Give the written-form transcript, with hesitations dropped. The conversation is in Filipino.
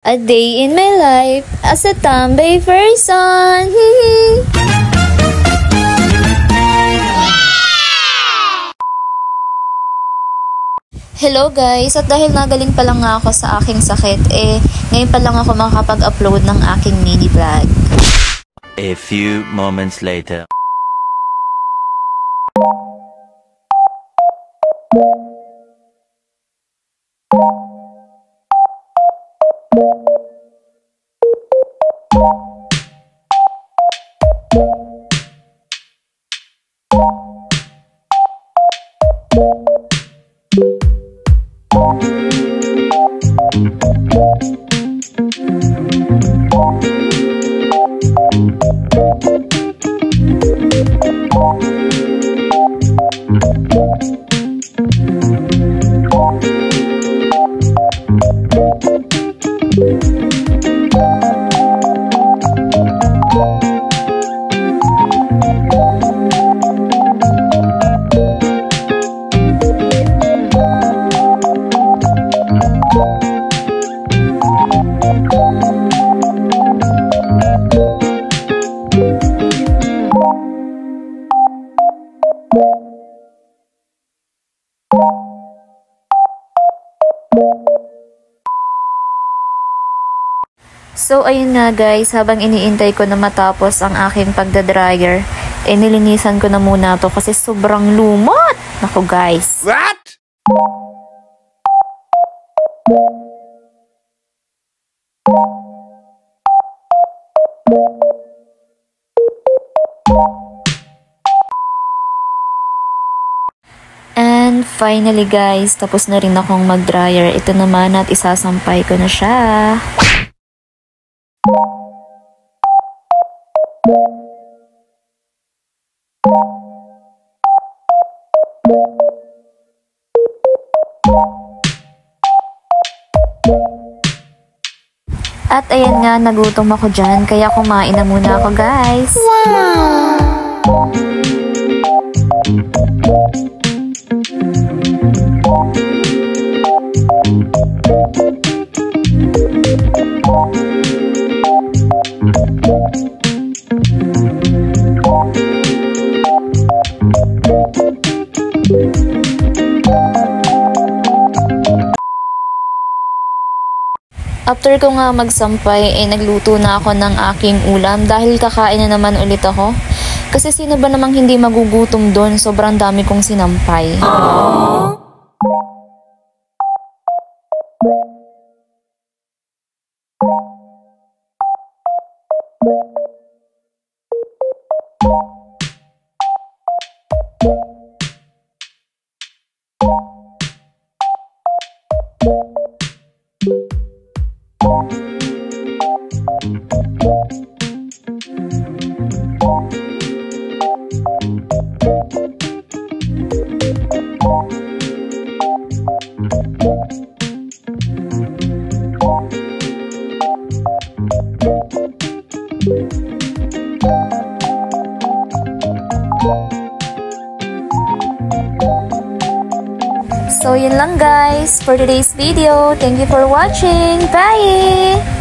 A day in my life as a tomboy person. Hello guys, at dahil nagaling pa lang nga ako sa aking sakit, ngayon pa lang ako makakapag-upload ng aking mini vlog. A few moments later. So ayun nga guys, habang iniintay ko na matapos ang aking pagdadryer, nilinisan ko na muna to kasi sobrang lumot. Naku guys. What? And finally guys, tapos na rin akong mag-dryer. Ito naman at isasampay ko na siya. At ayan nga, nagutom ako dyan, kaya kumain na muna ako guys. Wow! After ko nga magsampay, nagluto na ako ng aking ulam dahil kakain na naman ulit ako. Kasi sino ba namang hindi magugutom doon? Sobrang dami kong sinampay. Aww. So yun lang guys for today's video. Thank you for watching. Bye!